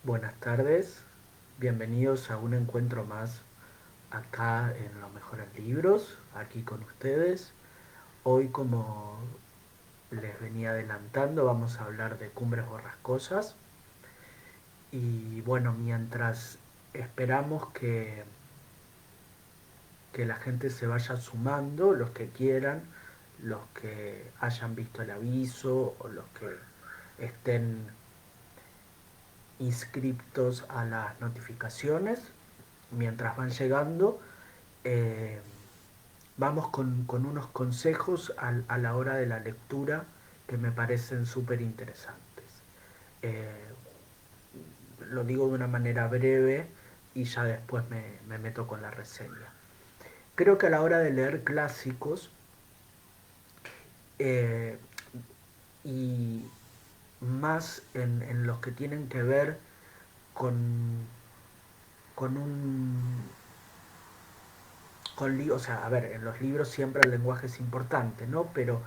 Buenas tardes, bienvenidos a un encuentro más acá en Los Mejores Libros, aquí con ustedes. Hoy, como les venía adelantando, vamos a hablar de Cumbres Borrascosas. Y bueno, mientras esperamos que la gente se vaya sumando, los que quieran, los que hayan visto el aviso o los que estén inscriptos a las notificaciones, mientras van llegando, eh, vamos con unos consejos a la hora de la lectura que me parecen súper interesantes. Eh, lo digo de una manera breve y ya después me meto con la reseña. Creo que a la hora de leer clásicos eh, y más en los que tienen que ver con, con un o sea, a ver, en los libros siempre el lenguaje es importante, ¿no? Pero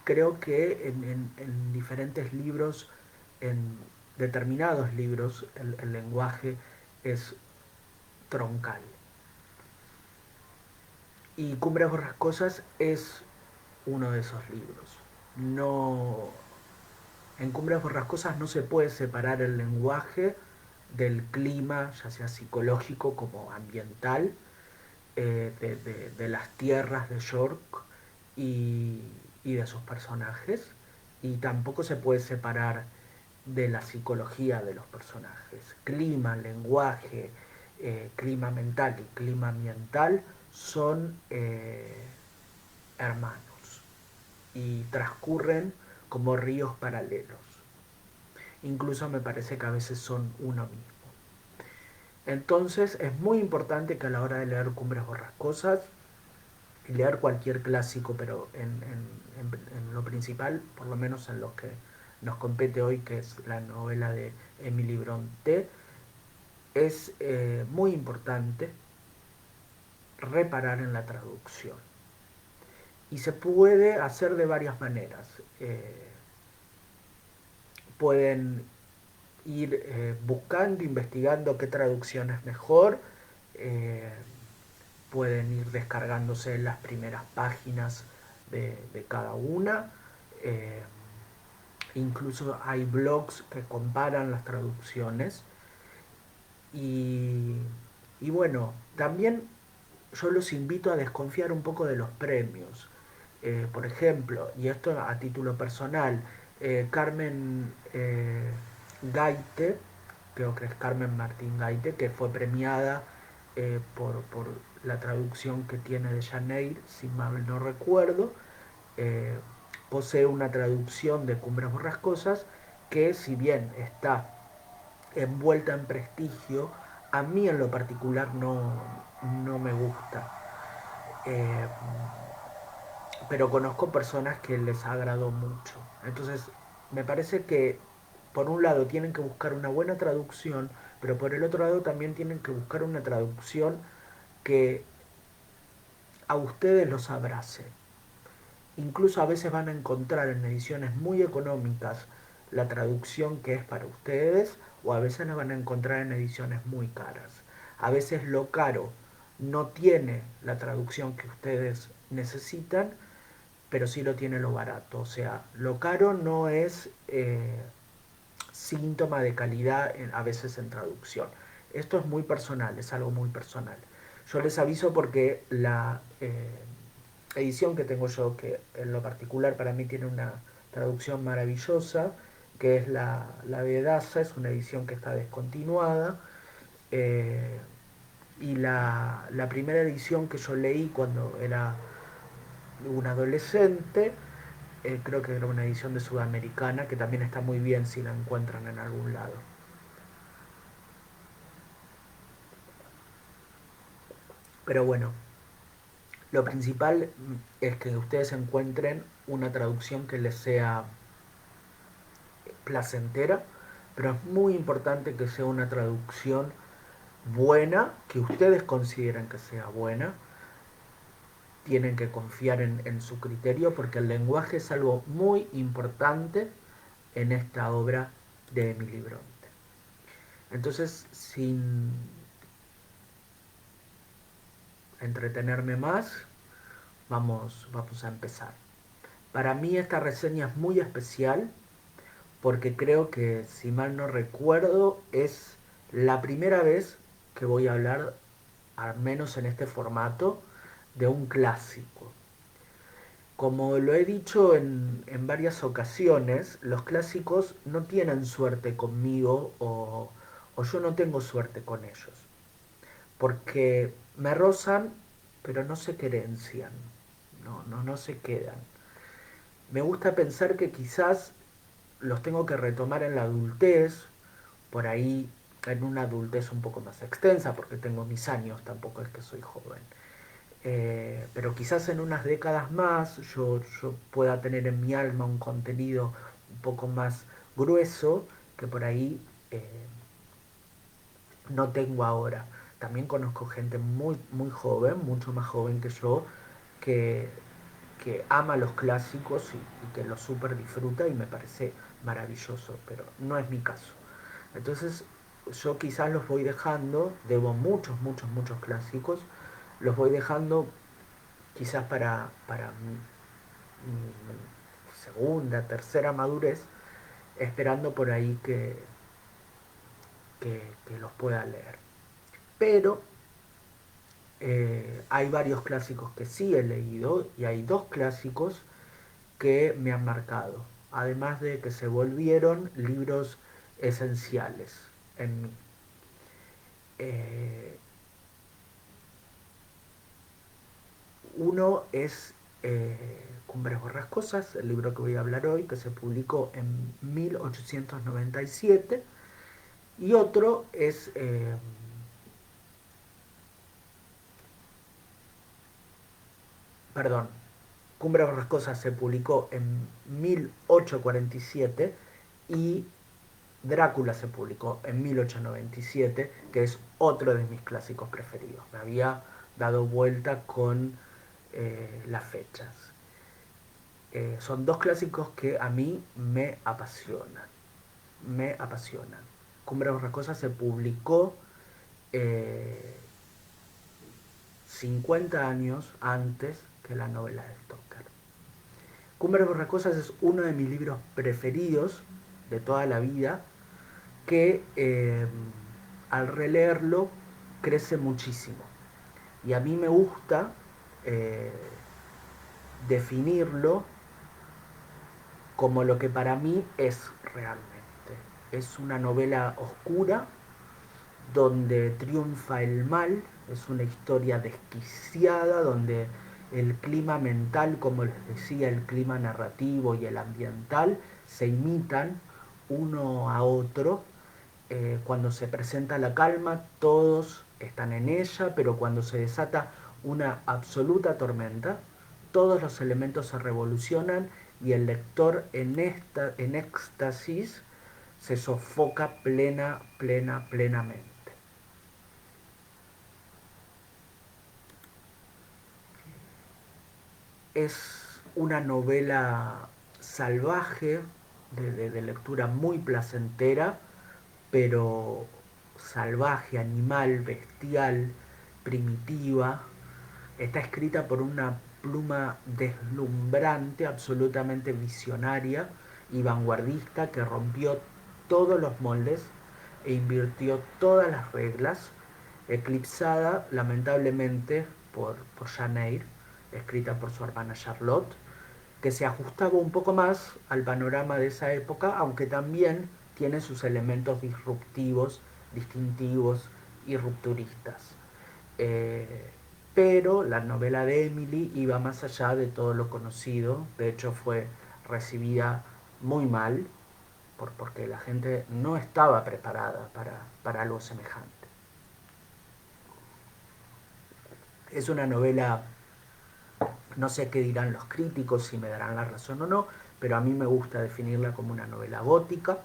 creo que en diferentes libros, en determinados libros, el lenguaje es troncal. Y Cumbres Borrascosas es uno de esos libros. No, en Cumbres Borrascosas no se puede separar el lenguaje del clima, ya sea psicológico como ambiental, de las tierras de York y, y de sus personajes. Y tampoco se puede separar de la psicología de los personajes. Clima, lenguaje, clima mental y clima ambiental son hermanos y transcurren como ríos paralelos. Incluso me parece que a veces son uno mismo. Entonces es muy importante que a la hora de leer Cumbres Borrascosas y leer cualquier clásico, pero en lo principal, por lo menos en lo que nos compete hoy, que es la novela de Emily Brontë, es muy importante reparar en la traducción. Y se puede hacer de varias maneras. Pueden ir buscando, investigando qué traducción es mejor. eh, Pueden ir descargándose las primeras páginas de cada una. Eh, Incluso hay blogs que comparan las traducciones. Y, y bueno, también yo los invito a desconfiar un poco de los premios. Por ejemplo, y esto a título personal, Carmen Gaite, creo que es Carmen Martín Gaite, que fue premiada por la traducción que tiene de Janeir, si mal no recuerdo, eh, posee una traducción de Cumbres Borrascosas que, si bien está envuelta en prestigio, a mí en lo particular no me gusta. Eh, pero conozco personas que les agradó mucho. Entonces, me parece que por un lado tienen que buscar una buena traducción, pero por el otro lado también tienen que buscar una traducción que a ustedes los abrace. Incluso a veces van a encontrar en ediciones muy económicas la traducción que es para ustedes, o a veces la van a encontrar en ediciones muy caras. A veces lo caro no tiene la traducción que ustedes necesitan, pero sí lo tiene lo barato. O sea, lo caro no es síntoma de calidad a veces en traducción. Esto es muy personal, es algo muy personal. Yo les aviso porque la edición que tengo yo, que en lo particular para mí tiene una traducción maravillosa, que es la de Daza, es una edición que está descontinuada. eh, y la primera edición que yo leí cuando era un adolescente, creo que era una edición de Sudamericana, que también está muy bien si la encuentran en algún lado. Pero bueno, lo principal es que ustedes encuentren una traducción que les sea placentera, pero es muy importante que sea una traducción buena, que ustedes consideren que sea buena. Tienen que confiar en su criterio porque el lenguaje es algo muy importante en esta obra de Emily Bronte. Entonces, sin entretenerme más, vamos a empezar. Para mí esta reseña es muy especial porque creo que, si mal no recuerdo, es la primera vez que voy a hablar, al menos en este formato, de un clásico. Como lo he dicho en varias ocasiones, los clásicos no tienen suerte conmigo o yo no tengo suerte con ellos. Porque me rozan, pero no se querencian, no se quedan. Me gusta pensar que quizás los tengo que retomar en la adultez, por ahí en una adultez un poco más extensa, porque tengo mis años, tampoco es que soy joven. Pero quizás en unas décadas más yo pueda tener en mi alma un contenido un poco más grueso que por ahí no tengo ahora. También conozco gente muy joven, mucho más joven que yo, que, que ama los clásicos y que los súper disfruta y me parece maravilloso, pero no es mi caso. Entonces yo quizás los voy dejando, debo muchos clásicos, los voy dejando quizás para mi segunda, tercera madurez, esperando por ahí que los pueda leer. Pero hay varios clásicos que sí he leído y hay dos clásicos que me han marcado, además de que se volvieron libros esenciales en mí. Eh, Uno es Cumbres Borrascosas, el libro que voy a hablar hoy, que se publicó en 1897, y otro es, perdón, Cumbres Borrascosas se publicó en 1847 y Drácula se publicó en 1897, que es otro de mis clásicos preferidos. Me había dado vuelta con las fechas. Son dos clásicos que a mí me apasionan. Me apasionan. Cumbre Borrascosa se publicó eh, 50 años antes que la novela de Stoker. Cumbres Borrascosas es uno de mis libros preferidos de toda la vida que al releerlo crece muchísimo. Y a mí me gusta eh, definirlo como lo que para mí es realmente. Es una novela oscura donde triunfa el mal, es una historia desquiciada donde el clima mental, como les decía, el clima narrativo y el ambiental se imitan uno a otro. Cuando se presenta la calma, todos están en ella, pero cuando se desata una absoluta tormenta, todos los elementos se revolucionan y el lector en éxtasis se sofoca plenamente. Es una novela salvaje, de lectura muy placentera, pero salvaje, animal, bestial, primitiva. Está escrita por una pluma deslumbrante, absolutamente visionaria y vanguardista que rompió todos los moldes e invirtió todas las reglas, eclipsada lamentablemente por Jane Eyre, escrita por su hermana Charlotte, que se ajustaba un poco más al panorama de esa época, aunque también tiene sus elementos disruptivos, distintivos y rupturistas. Eh, pero la novela de Emily iba más allá de todo lo conocido, de hecho fue recibida muy mal, porque la gente no estaba preparada para algo semejante. Es una novela, no sé qué dirán los críticos, si me darán la razón o no, pero a mí me gusta definirla como una novela gótica.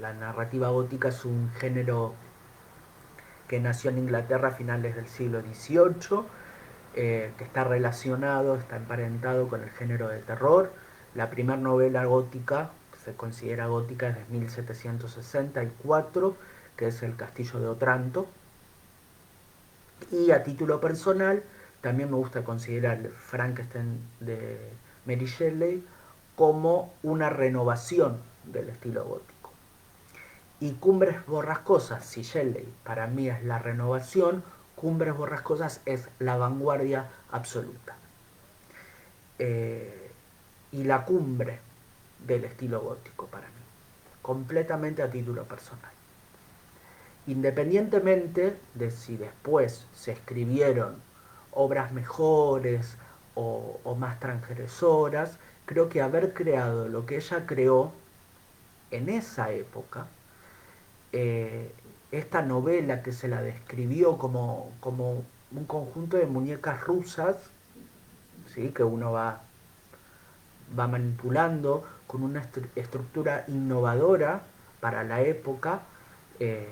La narrativa gótica es un género que nació en Inglaterra a finales del siglo XVIII, que está relacionado, está emparentado con el género de terror. La primera novela gótica se considera gótica desde 1764, que es el Castillo de Otranto. Y a título personal, también me gusta considerar Frankenstein de Mary Shelley como una renovación del estilo gótico. Y Cumbres Borrascosas, si Shelley para mí es la renovación, Cumbres Borrascosas es la vanguardia absoluta. Y la cumbre del estilo gótico para mí, completamente a título personal. Independientemente de si después se escribieron obras mejores o más transgresoras, creo que haber creado lo que ella creó en esa época, eh, esta novela que se la describió como un conjunto de muñecas rusas, ¿sí? Que uno va manipulando con una estructura innovadora para la época, eh,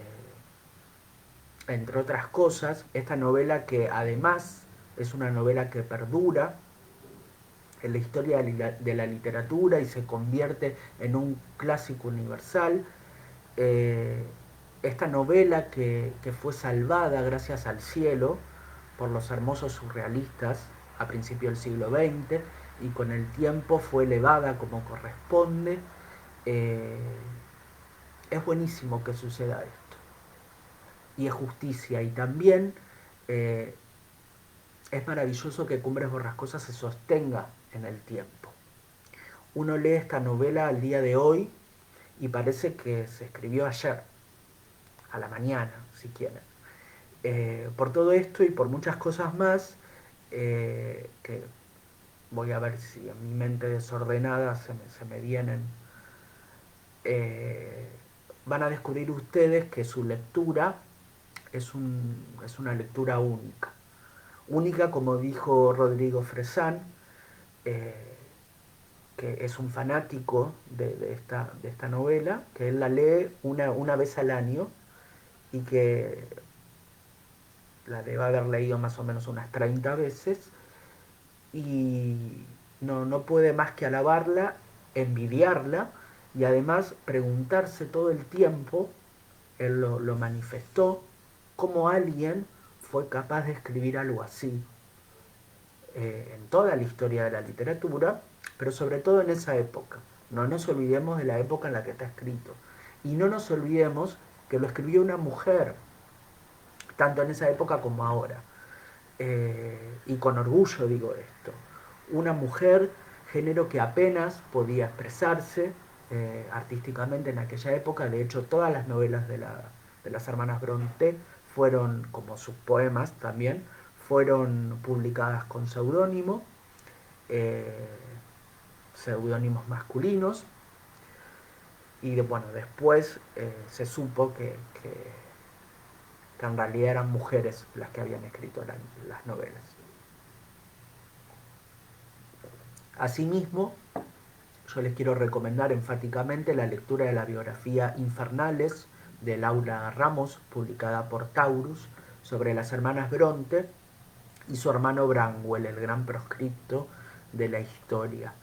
entre otras cosas, esta novela que además es una novela que perdura en la historia de la literatura y se convierte en un clásico universal. Eh, esta novela que fue salvada gracias al cielo por los hermosos surrealistas a principios del siglo XX y con el tiempo fue elevada como corresponde. Eh, es buenísimo que suceda esto y es justicia y también eh, es maravilloso que Cumbres Borrascosas se sostenga en el tiempo. Uno lee esta novela al día de hoy y parece que se escribió ayer, a la mañana, si quieren. Por todo esto y por muchas cosas más, que voy a ver si en mi mente desordenada se me vienen, eh, van a descubrir ustedes que su lectura es una lectura única. Única, como dijo Rodrigo Fresán, eh, que es un fanático de esta novela, que él la lee una vez al año y que la debe haber leído más o menos unas 30 veces y no puede más que alabarla, envidiarla y además preguntarse todo el tiempo, él lo manifestó, cómo alguien fue capaz de escribir algo así en toda la historia de la literatura, pero sobre todo en esa época. No nos olvidemos de la época en la que está escrito. Y no nos olvidemos que lo escribió una mujer, tanto en esa época como ahora. Y con orgullo digo esto. Una mujer, género que apenas podía expresarse artísticamente en aquella época. De hecho, todas las novelas de las hermanas Bronte fueron, como sus poemas también, fueron publicadas con seudónimo, eh, seudónimos masculinos. Y bueno, después se supo que en realidad eran mujeres las que habían escrito las novelas. Asimismo, yo les quiero recomendar enfáticamente la lectura de la biografía Infernales de Laura Ramos, publicada por Taurus, sobre las hermanas Bronte y su hermano Branwell, el gran proscripto de la historia,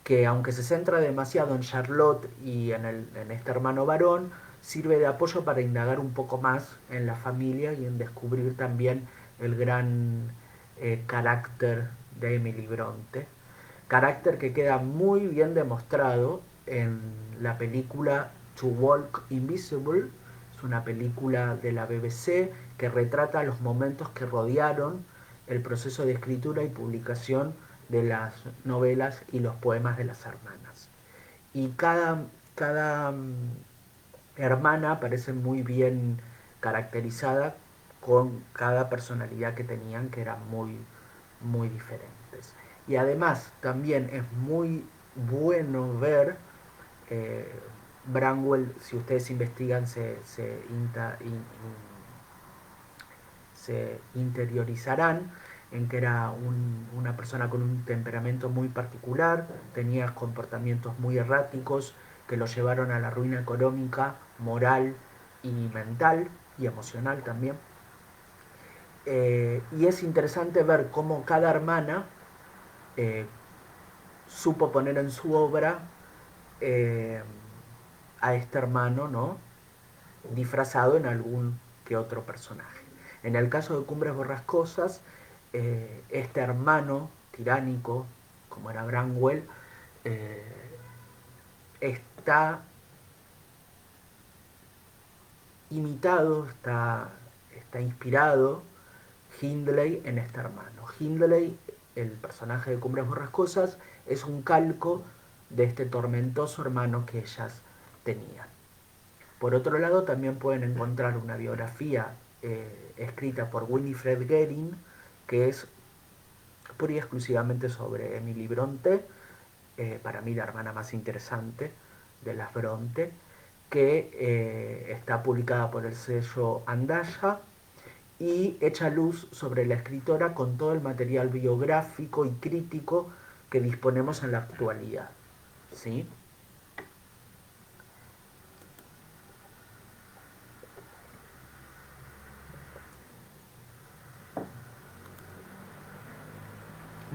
que aunque se centra demasiado en Charlotte y en este hermano varón, sirve de apoyo para indagar un poco más en la familia y en descubrir también el gran carácter de Emily Bronte. Carácter que queda muy bien demostrado en la película To Walk Invisible. Es una película de la BBC que retrata los momentos que rodearon el proceso de escritura y publicación de las novelas y los poemas de las hermanas. Y cada hermana aparece muy bien caracterizada con cada personalidad que tenían, que eran muy diferentes. Y además también es muy bueno ver, eh, Branwell, si ustedes investigan, se interiorizarán en que era una persona con un temperamento muy particular, tenía comportamientos muy erráticos que lo llevaron a la ruina económica, moral y mental y emocional también. Y es interesante ver cómo cada hermana eh, supo poner en su obra a este hermano, ¿no? Disfrazado en algún que otro personaje. En el caso de Cumbres Borrascosas, este hermano tiránico, como era Branwell, eh, está imitado, está inspirado Hindley en este hermano. Hindley, el personaje de Cumbres Borrascosas, es un calco de este tormentoso hermano que ellas tenían. Por otro lado, también pueden encontrar una biografía escrita por Winifred Guerin, que es pura y exclusivamente sobre Emily Bronte, para mí la hermana más interesante de las Bronte, que está publicada por el sello Andaya y echa luz sobre la escritora con todo el material biográfico y crítico que disponemos en la actualidad. ¿Sí?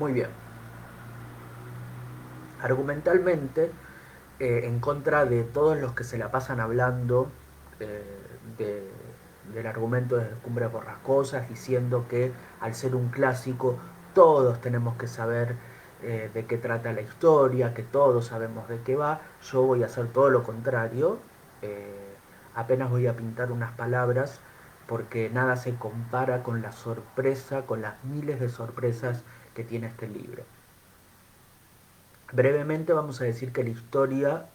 Muy bien. Argumentalmente, en contra de todos los que se la pasan hablando eh, de, del argumento de Cumbres Borrascosas, diciendo que al ser un clásico todos tenemos que saber de qué trata la historia, que todos sabemos de qué va, yo voy a hacer todo lo contrario, apenas voy a pintar unas palabras porque nada se compara con la sorpresa, con las miles de sorpresas que tiene este libro. Brevemente vamos a decir que la historia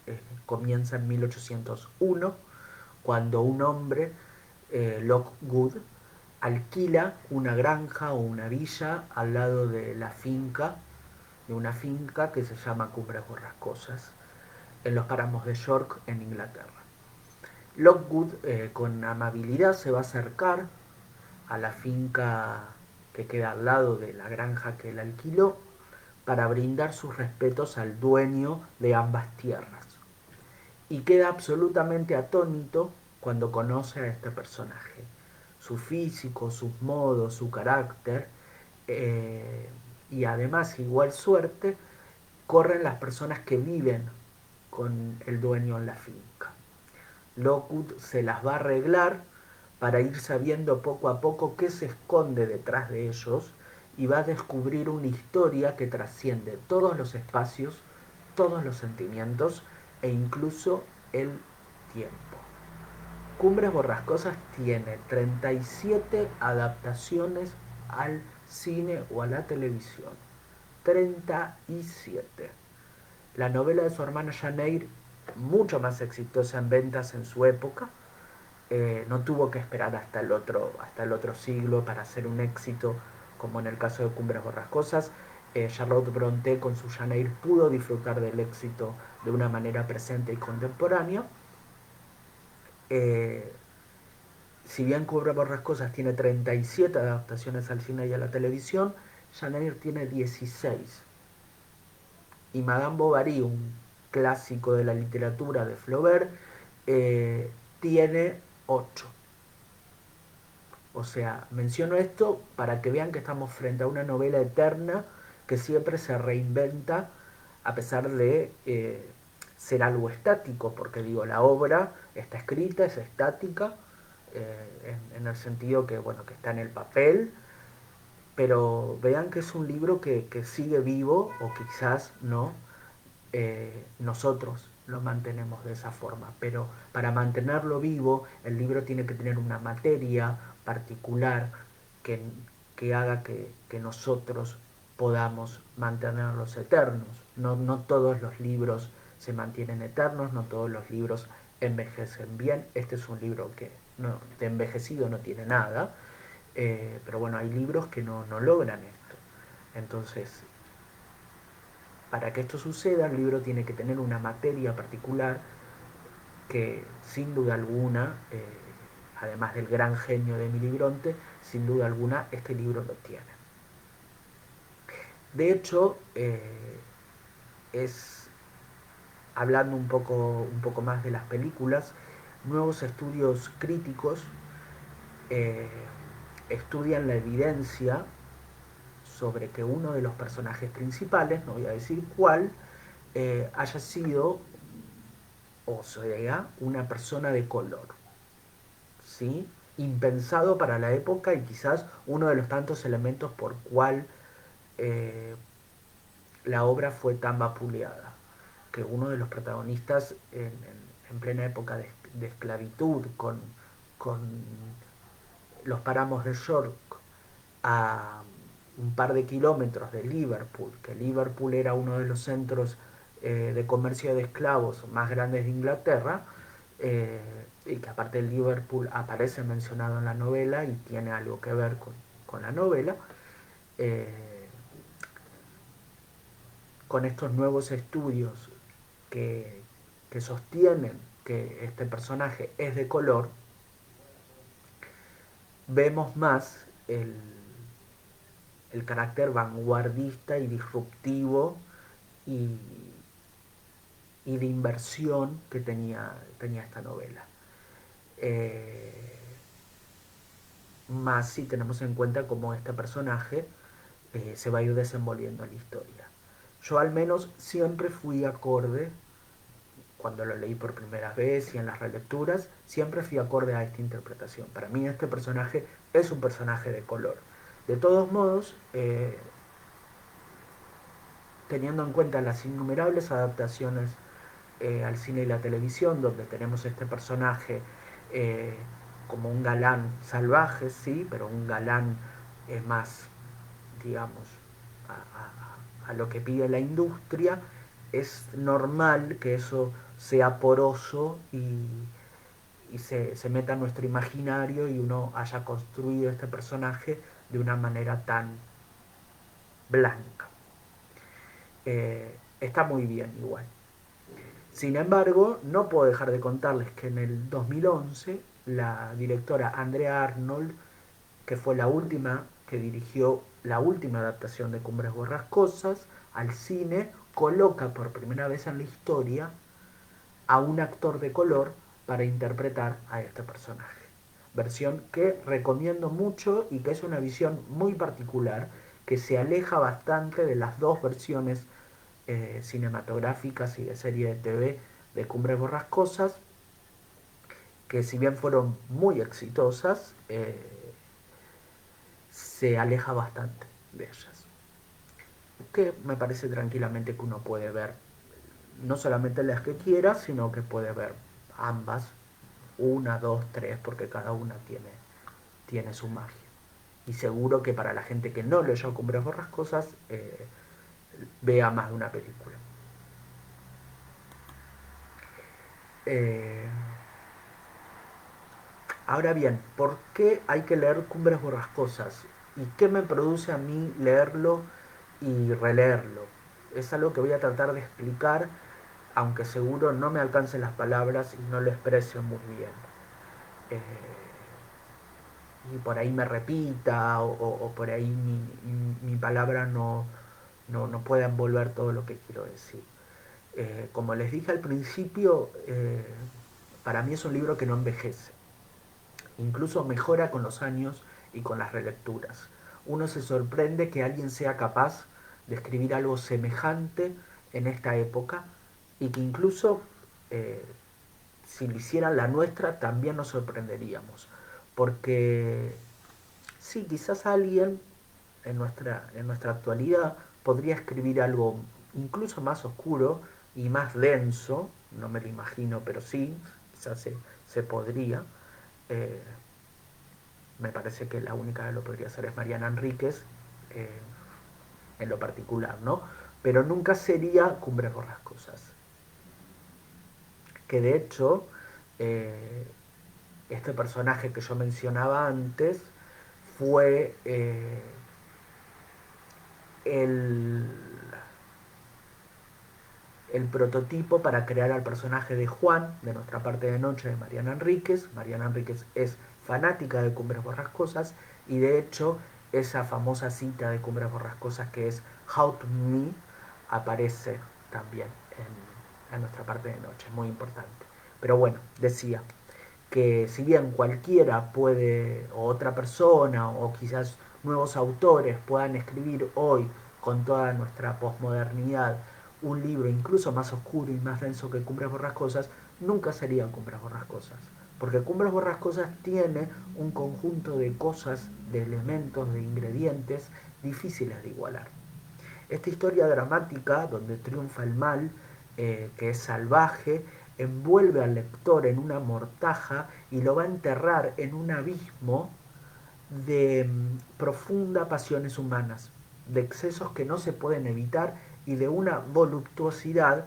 comienza en 1801, cuando un hombre, Lockwood, alquila una granja o una villa al lado de la finca, de una finca que se llama Cumbres Borrascosas, en los páramos de York, en Inglaterra. Lockwood, con amabilidad, se va a acercar a la finca que queda al lado de la granja que él alquiló para brindar sus respetos al dueño de ambas tierras. Y queda absolutamente atónito cuando conoce a este personaje. Su físico, sus modos, su carácter, y además igual suerte corren las personas que viven con el dueño en la finca. Lockwood se las va a arreglar para ir sabiendo poco a poco qué se esconde detrás de ellos y va a descubrir una historia que trasciende todos los espacios, todos los sentimientos e incluso el tiempo. Cumbres Borrascosas tiene 37 adaptaciones al cine o a la televisión. 37. La novela de su hermana Jane Eyre, mucho más exitosa en ventas en su época, no tuvo que esperar hasta el otro siglo para hacer un éxito, como en el caso de Cumbres Borrascosas. Charlotte Brontë con su Jane Eyre pudo disfrutar del éxito de una manera presente y contemporánea. Eh, si bien Cumbres Borrascosas tiene 37 adaptaciones al cine y a la televisión, Jane Eyre tiene 16. Y Madame Bovary, un clásico de la literatura de Flaubert, tiene 8. O sea, menciono esto para que vean que estamos frente a una novela eterna que siempre se reinventa a pesar de ser algo estático, porque digo, la obra está escrita, es estática, en el sentido que, bueno, que está en el papel, pero vean que es un libro que sigue vivo, o quizás no, nosotros lo mantenemos de esa forma, pero para mantenerlo vivo el libro tiene que tener una materia particular que, que haga que nosotros podamos mantenerlos eternos. No, no todos los libros se mantienen eternos, no todos los libros envejecen bien. Este es un libro que no, de envejecido no tiene nada, pero bueno, hay libros que no logran esto. Entonces, para que esto suceda, el libro tiene que tener una materia particular que, sin duda alguna, además del gran genio de Emily Bronte, sin duda alguna este libro lo tiene. De hecho, es, hablando un poco más de las películas, nuevos estudios críticos eh, estudian la evidencia sobre que uno de los personajes principales, no voy a decir cuál, haya sido o sea, una persona de color, ¿sí? Impensado para la época y quizás uno de los tantos elementos por cual eh, la obra fue tan vapuleada, que uno de los protagonistas en plena época de esclavitud, con los páramos de York a un par de kilómetros de Liverpool, que Liverpool era uno de los centros de comercio de esclavos más grandes de Inglaterra, eh, y que aparte de Liverpool aparece mencionado en la novela y tiene algo que ver con la novela, eh, con estos nuevos estudios que, que sostienen que este personaje es de color, vemos más el carácter vanguardista y disruptivo y, y de inversión que tenía esta novela. Eh, Más si tenemos en cuenta cómo este personaje se va a ir desenvolviendo en la historia. Yo al menos siempre fui acorde, cuando lo leí por primera vez y en las relecturas, siempre fui acorde a esta interpretación. Para mí este personaje es un personaje de color. De todos modos, teniendo en cuenta las innumerables adaptaciones al cine y la televisión, donde tenemos este personaje eh, como un galán salvaje, sí, pero un galán más, digamos, a lo que pide la industria, es normal que eso sea poroso y se meta en nuestro imaginario y uno haya construido este personaje de una manera tan blanca. Está muy bien igual. Sin embargo, no puedo dejar de contarles que en el 2011 la directora Andrea Arnold, que fue la última que dirigió la última adaptación de Cumbres Borrascosas al cine, coloca por primera vez en la historia a un actor de color para interpretar a este personaje. Versión que recomiendo mucho y que es una visión muy particular, que se aleja bastante de las dos versiones cinematográficas y de serie de TV de Cumbres Borrascosas, que si bien fueron muy exitosas, se aleja bastante de ellas. Que me parece tranquilamente que uno puede ver no solamente las que quiera, sino que puede ver ambas, una, dos, tres, porque cada una tiene su magia. Y seguro que para la gente que no leyó Cumbres Borrascosas, vea más de una película. Eh, Ahora bien, ¿por qué hay que leer Cumbres Borrascosas? ¿Y qué me produce a mí leerlo y releerlo? Es algo que voy a tratar de explicar, aunque seguro no me alcancen las palabras y no lo expreso muy bien. Eh, y por ahí me repita o por ahí mi palabra no pueda envolver todo lo que quiero decir. Como les dije al principio, para mí es un libro que no envejece. Incluso mejora con los años y con las relecturas. Uno se sorprende que alguien sea capaz de escribir algo semejante en esta época y que incluso eh, si lo hicieran la nuestra también nos sorprenderíamos. Porque sí, quizás alguien en nuestra actualidad podría escribir algo incluso más oscuro y más denso, no me lo imagino, pero sí, quizás se podría. Eh, Me parece que la única que lo podría hacer es Mariana Enríquez, eh, en lo particular, ¿no? Pero nunca sería Cumbres Borrascosas. Que de hecho, eh, este personaje que yo mencionaba antes fue el, el prototipo para crear al personaje de Juan, de nuestra parte de noche, de Mariana Enríquez. Mariana Enríquez es fanática de Cumbres Borrascosas y de hecho esa famosa cita de Cumbres Borrascosas que es How to Me aparece también en nuestra parte de noche, muy importante. Pero bueno, decía que si bien cualquiera puede, o otra persona, o quizás nuevos autores puedan escribir hoy con toda nuestra posmodernidad un libro incluso más oscuro y más denso que Cumbres Borrascosas, nunca sería Cumbres Borrascosas. Porque Cumbres Borrascosas tiene un conjunto de cosas, de elementos, de ingredientes difíciles de igualar. Esta historia dramática, donde triunfa el mal, que es salvaje, envuelve al lector en una mortaja y lo va a enterrar en un abismo de profundas pasiones humanas, de excesos que no se pueden evitar y de una voluptuosidad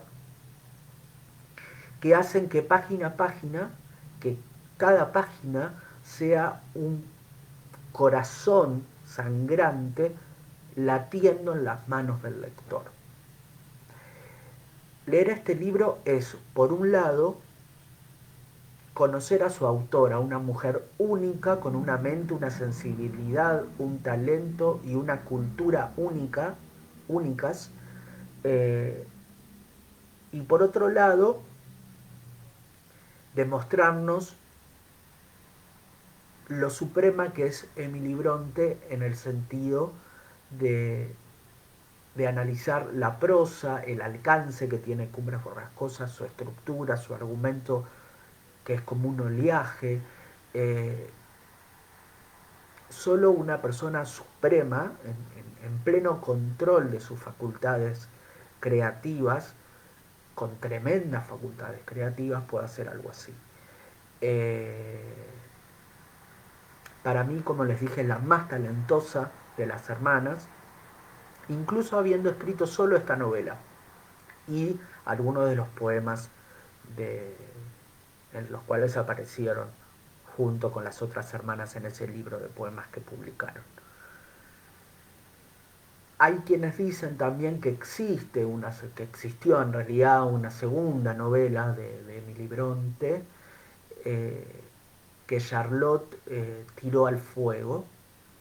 que hacen que página a página, que cada página sea un corazón sangrante latiendo en las manos del lector. Leer este libro es, por un lado, conocer a su autora, una mujer única, con una mente, una sensibilidad, un talento y una cultura únicas. eh, y por otro lado, demostrarnos lo suprema que es Emily Bronte en el sentido de, de analizar la prosa, el alcance que tiene Cumbres Borrascosas, su estructura, su argumento, que es como un oleaje. eh, Solo una persona suprema, en pleno control de sus facultades creativas, con tremendas facultades creativas, puede hacer algo así. Eh, para mí, como les dije, es la más talentosa de las hermanas, incluso habiendo escrito solo esta novela y algunos de los poemas de, en los cuales aparecieron junto con las otras hermanas en ese libro de poemas que publicaron. Hay quienes dicen también que que existió en realidad una segunda novela de Emily Bronte, eh, que Charlotte tiró al fuego,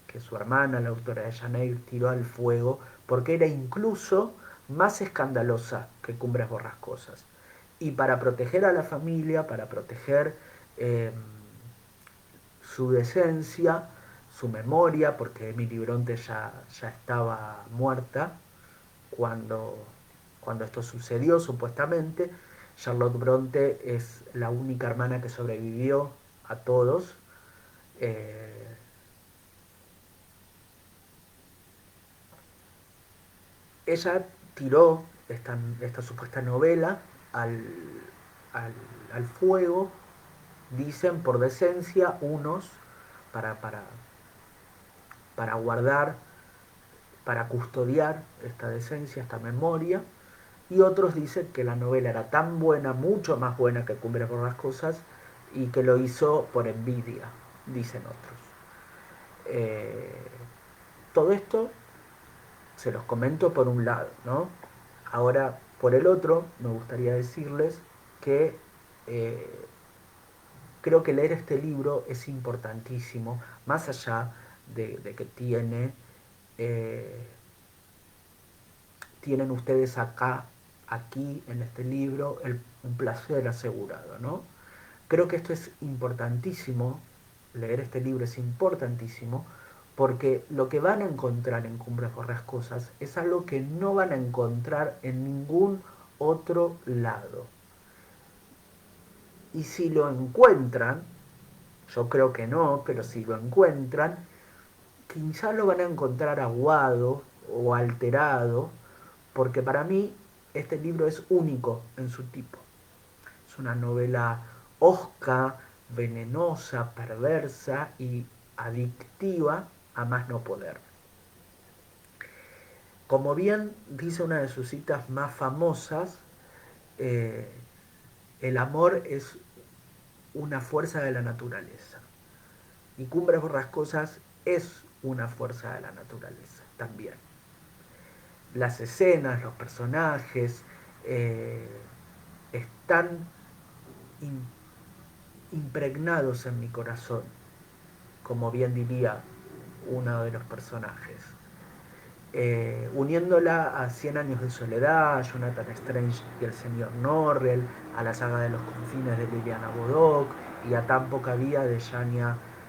que su hermana, la autora de Jane Eyre, tiró al fuego, porque era incluso más escandalosa que Cumbres Borrascosas. Y para proteger a la familia, para proteger eh, su decencia, su memoria, porque Emily Bronte ya estaba muerta cuando, cuando esto sucedió, supuestamente. Charlotte Bronte es la única hermana que sobrevivió a todos. Eh, Ella tiró esta supuesta novela al, al, al fuego, dicen por decencia unos, para, para, para guardar, para custodiar esta decencia, esta memoria, y otros dicen que la novela era tan buena, mucho más buena que Cumbres por las Cosas, y que lo hizo por envidia, dicen otros. Eh, Todo esto se los comento por un lado, ¿no? Ahora, por el otro, me gustaría decirles que eh, creo que leer este libro es importantísimo, más allá de que eh, tienen ustedes acá, aquí, en este libro, un placer asegurado, ¿no? Creo que esto es importantísimo, leer este libro es importantísimo, porque lo que van a encontrar en Cumbres Borrascosas es algo que no van a encontrar en ningún otro lado. Y si lo encuentran, yo creo que no, pero si lo encuentran, quizá lo van a encontrar aguado o alterado, porque para mí este libro es único en su tipo. Es una novela hosca, venenosa, perversa y adictiva a más no poder. Como bien dice una de sus citas más famosas, eh, el amor es una fuerza de la naturaleza. Y Cumbres Borrascosas es una fuerza de la naturaleza también. Las escenas, los personajes eh, están in, impregnados en mi corazón, como bien diría uno de los personajes. Uniéndola a Cien años de soledad, a Jonathan Strange y el señor Norrell, a la saga de los confines de Liliana Bodoc y a Tan poca vida de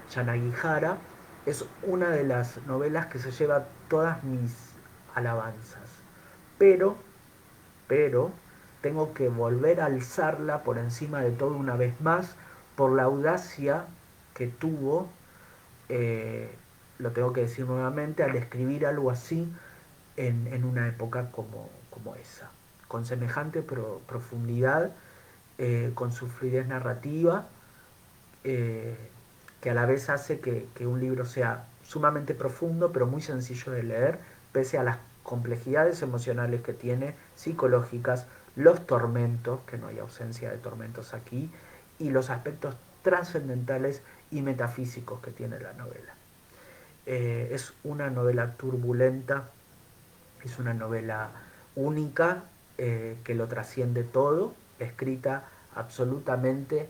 Yanagihara, es una de las novelas que se lleva todas mis alabanzas. Pero, pero, tengo que volver a alzarla por encima de todo una vez más por la audacia que tuvo, eh, lo tengo que decir nuevamente, al escribir algo así en una época como esa, con semejante profundidad, con su fluidez narrativa, eh, que a la vez hace que un libro sea sumamente profundo, pero muy sencillo de leer, pese a las complejidades emocionales que tiene, psicológicas, los tormentos, que no hay ausencia de tormentos aquí, y los aspectos trascendentales y metafísicos que tiene la novela. Es una novela turbulenta, es una novela única, que lo trasciende todo, escrita absolutamente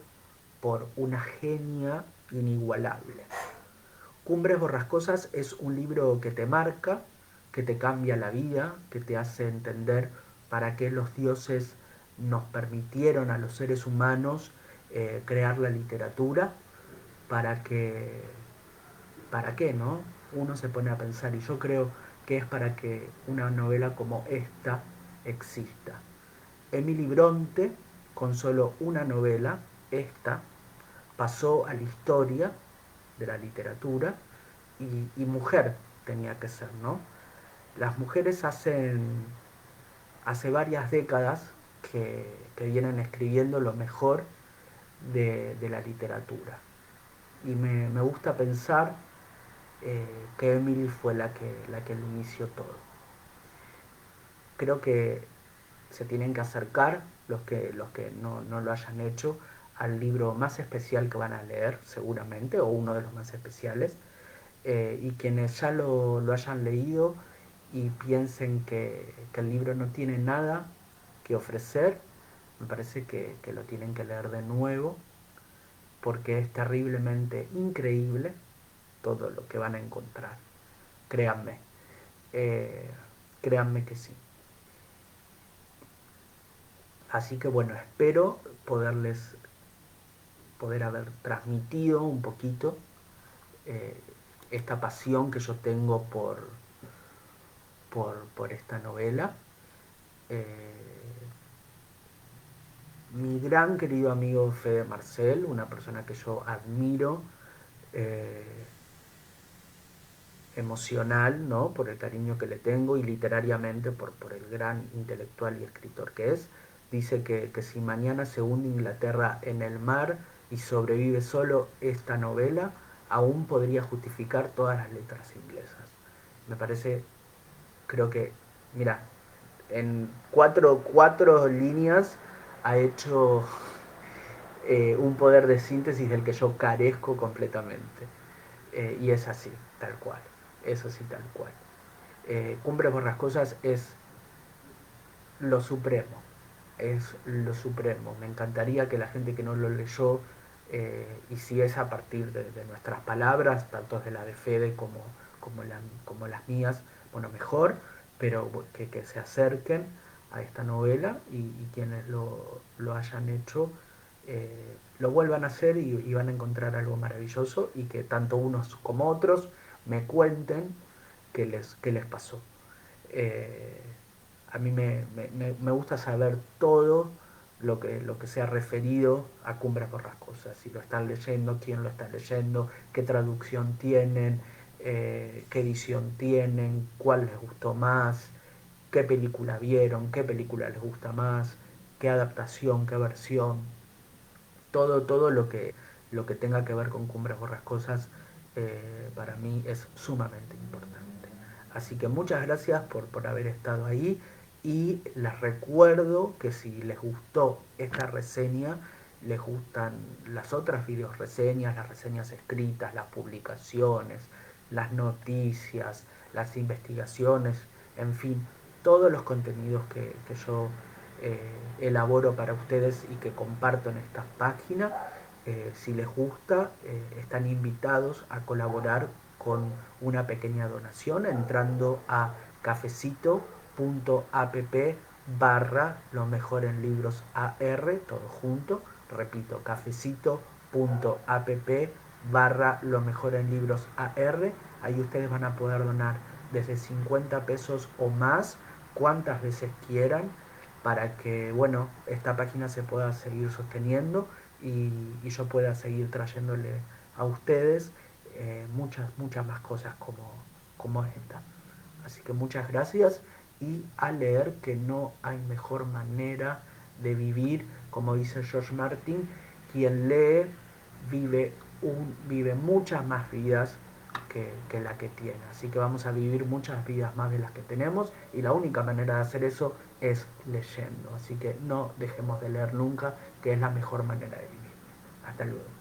por una genia inigualable. Cumbres Borrascosas es un libro que te marca, que te cambia la vida, que te hace entender para qué los dioses nos permitieron a los seres humanos crear la literatura, para que, ¿para qué, no? Uno se pone a pensar, y yo creo que es para que una novela como esta exista. Emily Bronte, con solo una novela, esta, pasó a la historia de la literatura, y mujer tenía que ser, ¿no? Las mujeres hace varias décadas que vienen escribiendo lo mejor de la literatura. Y me gusta pensar que Emily fue la que lo inició todo. Creo que se tienen que acercar los que no lo hayan hecho al libro más especial que van a leer, seguramente, o uno de los más especiales, y quienes ya lo hayan leído y piensen que el libro no tiene nada que ofrecer, me parece que lo tienen que leer de nuevo, porque es terriblemente increíble todo lo que van a encontrar. Créanme, eh, créanme que sí. Así que bueno, espero poder haber transmitido un poquito eh, esta pasión que yo tengo por esta novela. Eh, Mi gran querido amigo Fede Marcel, una persona que yo admiro, eh, emocional, ¿no? Por el cariño que le tengo, y literariamente por el gran intelectual y escritor que es, dice que si mañana se hunde Inglaterra en el mar y sobrevive solo esta novela, aún podría justificar todas las letras inglesas. Me parece, creo que, mira, en cuatro líneas ha hecho un poder de síntesis del que yo carezco completamente. Y es así, tal cual. Es así, tal cual. Cumbres Borrascosas es lo supremo. Es lo supremo. Me encantaría que la gente que no lo leyó, y si es a partir de nuestras palabras, tanto de la de Fede como las mías, bueno, mejor, pero que se acerquen a esta novela, y quienes lo hayan hecho lo vuelvan a hacer, y van a encontrar algo maravilloso, y que tanto unos como otros me cuenten qué les pasó. Eh, a mí me gusta saber todo lo que sea referido a Cumbres Borrascosas, si lo están leyendo, quién lo está leyendo, qué traducción tienen, qué edición tienen, cuál les gustó más, qué película vieron, qué película les gusta más, qué adaptación, qué versión, todo lo que tenga que ver con Cumbres Borrascosas, para mí es sumamente importante. Así que muchas gracias por haber estado ahí, y les recuerdo que si les gustó esta reseña, les gustan las otras videos reseñas, las reseñas escritas, las publicaciones, las noticias, las investigaciones, en fin, todos los contenidos que yo elaboro para ustedes y que comparto en esta página. Si les gusta, están invitados a colaborar con una pequeña donación entrando a cafecito.app lo mejor en libros AR, todo junto. Repito, cafecito.app lo mejor en libros AR. Ahí ustedes van a poder donar desde 50 pesos o más, cuantas veces quieran. para que, bueno, esta página se pueda seguir sosteniendo y yo pueda seguir trayéndole a ustedes muchas más cosas como esta. Así que muchas gracias y a leer, que no hay mejor manera de vivir, como dice George Martin: quien lee vive, vive muchas más vidas que la que tiene. Así que vamos a vivir muchas vidas más de las que tenemos y la única manera de hacer eso es leyendo. Así que no dejemos de leer nunca, que es la mejor manera de vivir. Hasta luego.